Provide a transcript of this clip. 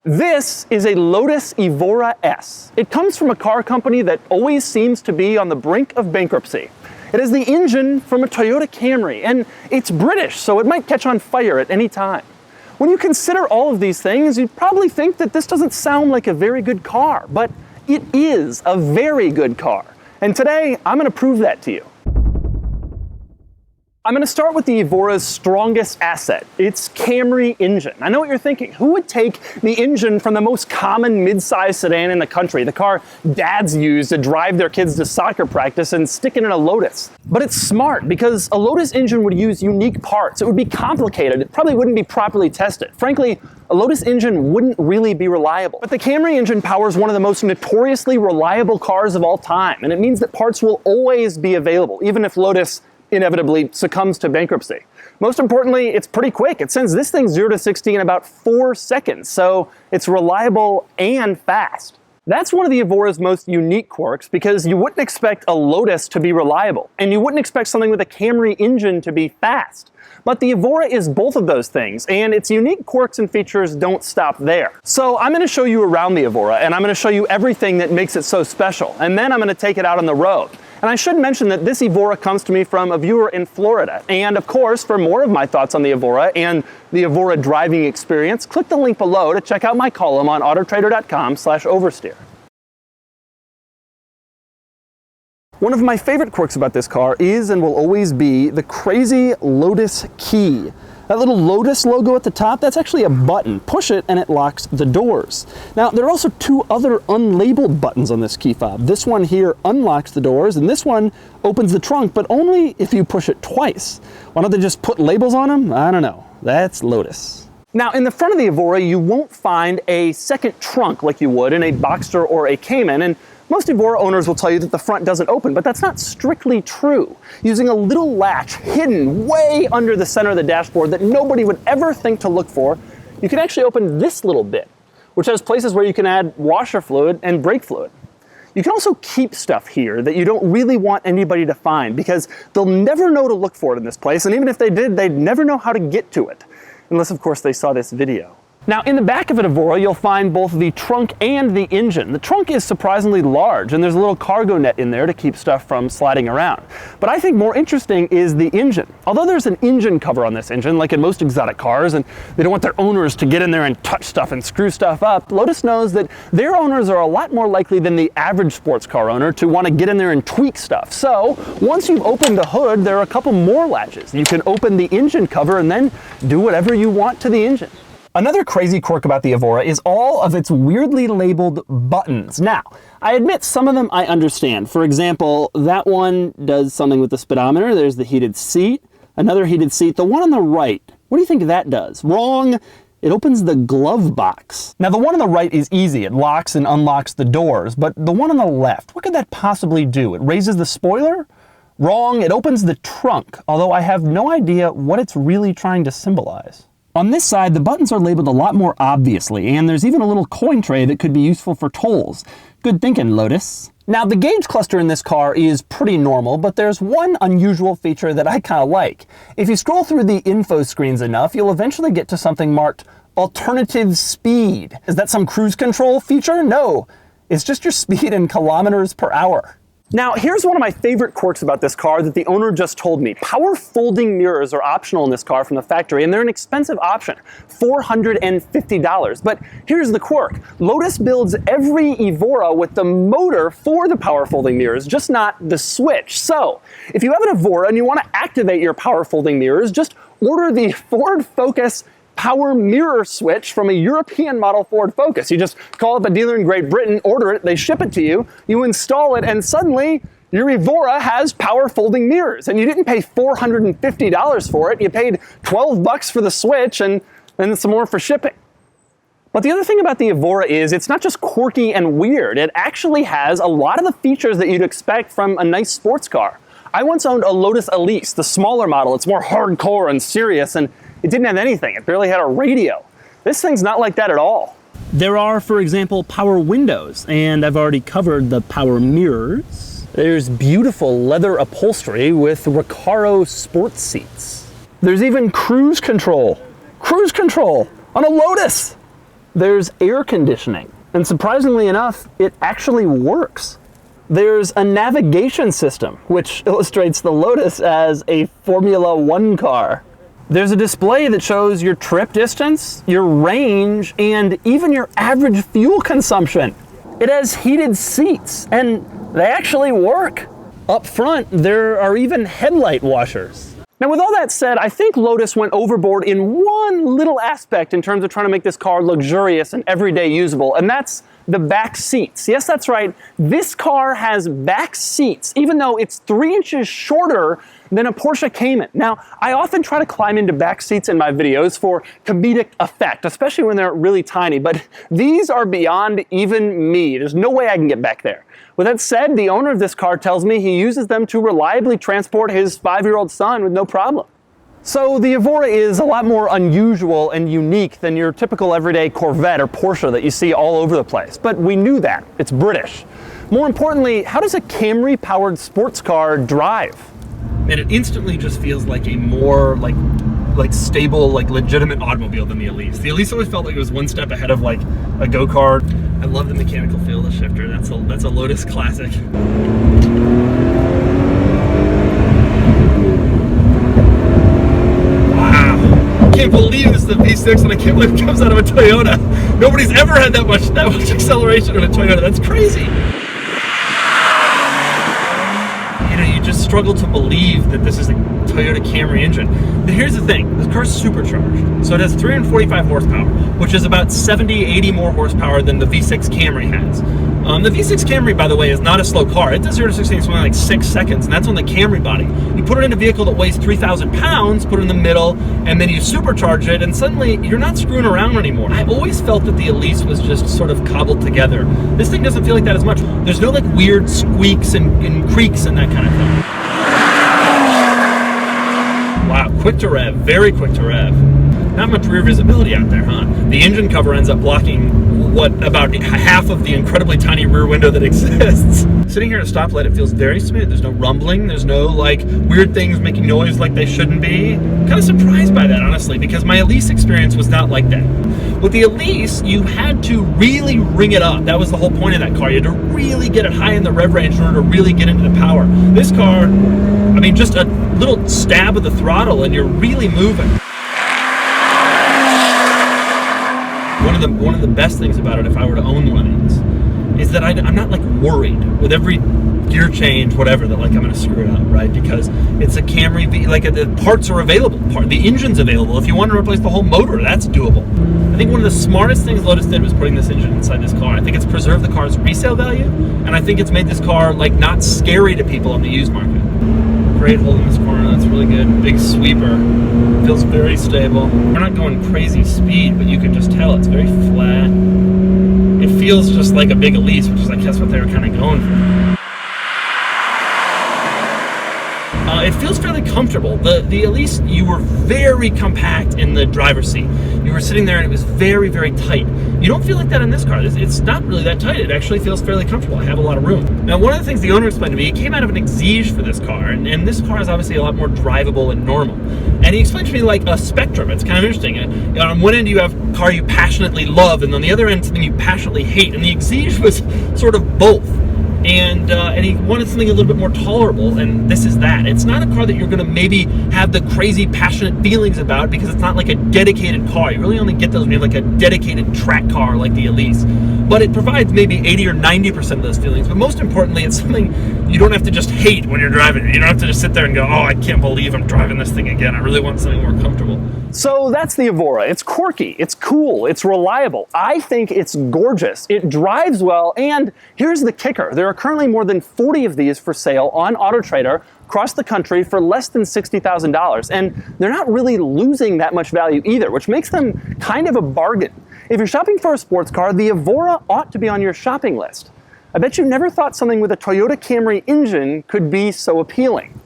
This is a Lotus Evora S. It comes from a car company that always seems to be on the brink of bankruptcy. It is the engine from a Toyota Camry, and it's British, so it might catch on fire at any time. When you consider all of these things, you'd probably think that this doesn't sound like a very good car, but it is a very good car. And today, I'm going to prove that to you. I'm going to start with the Evora's strongest asset, its Camry engine. I know what you're thinking. Who would take the engine from the most common mid-size sedan in the country, the car dads use to drive their kids to soccer practice, and stick it in a Lotus? But it's smart, because a Lotus engine would use unique parts. It would be complicated. It probably wouldn't be properly tested. Frankly, a Lotus engine wouldn't really be reliable. But the Camry engine powers one of the most notoriously reliable cars of all time, and it means that parts will always be available, even if Lotus inevitably succumbs to bankruptcy. Most importantly, it's pretty quick. It sends this thing 0 to 60 in about 4 seconds, so it's reliable and fast. That's one of the Evora's most unique quirks, because you wouldn't expect a Lotus to be reliable, and you wouldn't expect something with a Camry engine to be fast. But the Evora is both of those things, and its unique quirks and features don't stop there. So I'm going to show you around the Evora, and I'm going to show you everything that makes it so special, and then I'm going to take it out on the road. And I should mention that this Evora comes to me from a viewer in Florida. And of course, for more of my thoughts on the Evora and the Evora driving experience, click the link below to check out my column on autotrader.com/oversteer. One of my favorite quirks about this car is and will always be the crazy Lotus key. That little Lotus logo at the top, that's actually a button. Push it and it locks the doors. Now, there are also 2 other unlabeled buttons on this key fob. This one here unlocks the doors, and this one opens the trunk, but only if you push it twice. Why don't they just put labels on them? I don't know. That's Lotus. Now, in the front of the Evora, you won't find a second trunk like you would in a Boxster or a Cayman, and most Evora owners will tell you that the front doesn't open, but that's not strictly true. Using a little latch hidden way under the center of the dashboard that nobody would ever think to look for, you can actually open this little bit, which has places where you can add washer fluid and brake fluid. You can also keep stuff here that you don't really want anybody to find, because they'll never know to look for it in this place, and even if they did, they'd never know how to get to it. Unless, of course, they saw this video. Now, in the back of an Evora, you'll find both the trunk and the engine. The trunk is surprisingly large, and there's a little cargo net in there to keep stuff from sliding around. But I think more interesting is the engine. Although there's an engine cover on this engine, like in most exotic cars, and they don't want their owners to get in there and touch stuff and screw stuff up, Lotus knows that their owners are a lot more likely than the average sports car owner to want to get in there and tweak stuff. So, once you've opened the hood, there are a couple more latches. You can open the engine cover and then do whatever you want to the engine. Another crazy quirk about the Evora is all of its weirdly labeled buttons. Now, I admit some of them I understand. For example, that one does something with the speedometer. There's the heated seat, another heated seat. The one on the right, what do you think that does? Wrong. It opens the glove box. Now, the one on the right is easy. It locks and unlocks the doors. But the one on the left, what could that possibly do? It raises the spoiler? Wrong. It opens the trunk, although I have no idea what it's really trying to symbolize. On this side, the buttons are labeled a lot more obviously, and there's even a little coin tray that could be useful for tolls. Good thinking, Lotus. Now, the gauge cluster in this car is pretty normal, but there's one unusual feature that I kind of like. If you scroll through the info screens enough, you'll eventually get to something marked alternative speed. Is that some cruise control feature? No, it's just your speed in kilometers per hour. Now, here's one of my favorite quirks about this car that the owner just told me. Power folding mirrors are optional in this car from the factory, and they're an expensive option, $450. But here's the quirk. Lotus builds every Evora with the motor for the power folding mirrors, just not the switch. So, if you have an Evora and you want to activate your power folding mirrors, just order the Ford Focus power mirror switch from a European model Ford Focus. You just call up a dealer in Great Britain, order it, they ship it to you, you install it, and suddenly your Evora has power folding mirrors. And you didn't pay $450 for it, you paid $12 for the switch and then some more for shipping. But the other thing about the Evora is it's not just quirky and weird, it actually has a lot of the features that you'd expect from a nice sports car. I once owned a Lotus Elise, the smaller model. It's more hardcore and serious, and it didn't have anything. It barely had a radio. This thing's not like that at all. There are, for example, power windows, and I've already covered the power mirrors. There's beautiful leather upholstery with Recaro sports seats. There's even cruise control. Cruise control on a Lotus. There's air conditioning, and surprisingly enough, it actually works. There's a navigation system, which illustrates the Lotus as a Formula One car. There's a display that shows your trip distance, your range, and even your average fuel consumption. It has heated seats, and they actually work. Up front, there are even headlight washers. Now, with all that said, I think Lotus went overboard in one little aspect in terms of trying to make this car luxurious and everyday usable, and that's the back seats. Yes, that's right. This car has back seats, even though it's 3 inches shorter than a Porsche Cayman. Now, I often try to climb into back seats in my videos for comedic effect, especially when they're really tiny, but these are beyond even me. There's no way I can get back there. With that said, the owner of this car tells me he uses them to reliably transport his 5-year-old son with no problem. So the Evora is a lot more unusual and unique than your typical everyday Corvette or Porsche that you see all over the place. But we knew that. It's British. More importantly, how does a Camry-powered sports car drive? And it instantly just feels like a more like stable, like legitimate automobile than the Elise. The Elise always felt like it was one step ahead of like a go-kart. I love the mechanical feel of the shifter. That's a Lotus classic. Wow! I can't believe this is the V6, and I can't believe it comes out of a Toyota. Nobody's ever had that much acceleration in a Toyota. That's crazy. Just struggle to believe that this is a Toyota Camry engine. But here's the thing, this car's supercharged. So it has 345 horsepower, which is about 70, 80 more horsepower than the V6 Camry has. The V6 Camry, by the way, is not a slow car. It does 0 to 60 in something like 6 seconds, and that's on the Camry body. You put it in a vehicle that weighs 3,000 pounds, put it in the middle, and then you supercharge it, and suddenly you're not screwing around anymore. I always felt that the Elise was just sort of cobbled together. This thing doesn't feel like that as much. There's no like weird squeaks and creaks and that kind of thing. Wow, quick to rev, very quick to rev. Not much rear visibility out there, huh? The engine cover ends up blocking about half of the incredibly tiny rear window that exists. Sitting here at a stoplight, it feels very smooth. There's no rumbling, there's no like weird things making noise like they shouldn't be. I'm kind of surprised by that, honestly, because my Elise experience was not like that. With the Elise, you had to really ring it up. That was the whole point of that car. You had to really get it high in the rev range in order to really get into the power. This car, I mean, just a little stab of the throttle and you're really moving. One of the best things about it, if I were to own one of these, is that I'm not like worried with every gear change, whatever, that like I'm gonna screw it up, right? Because it's a Camry, like the parts are available, the engine's available. If you want to replace the whole motor, that's doable. I think one of the smartest things Lotus did was putting this engine inside this car. I think it's preserved the car's resale value, and I think it's made this car like not scary to people on the used market. Great hold in this corner, that's really good. Big sweeper, feels very stable. We're not going crazy speed, but you can just tell it's very flat. It feels just like a big Elise, which is I guess what they were kind of going for. It feels fairly comfortable. The Elise, you were very compact in the driver's seat. You were sitting there and it was very, very tight. You don't feel like that in this car. It's not really that tight. It actually feels fairly comfortable. I have a lot of room. Now, one of the things the owner explained to me, he came out of an Exige for this car, and this car is obviously a lot more drivable and normal. And he explained to me like a spectrum. It's kind of interesting. On one end you have a car you passionately love, and on the other end something you passionately hate. And the Exige was sort of both. And he wanted something a little bit more tolerable, and this is that. It's not a car that you're going to maybe have the crazy passionate feelings about because it's not like a dedicated car. You really only get those when you have like a dedicated track car like the Elise. But it provides maybe 80 or 90% of those feelings. But most importantly, it's something you don't have to just hate when you're driving it. You don't have to just sit there and go, oh, I can't believe I'm driving this thing again. I really want something more comfortable. So that's the Evora. It's quirky, it's cool, it's reliable. I think it's gorgeous. It drives well, and here's the kicker. There are currently more than 40 of these for sale on AutoTrader across the country for less than $60,000. And they're not really losing that much value either, which makes them kind of a bargain. If you're shopping for a sports car, the Evora ought to be on your shopping list. I bet you never thought something with a Toyota Camry engine could be so appealing.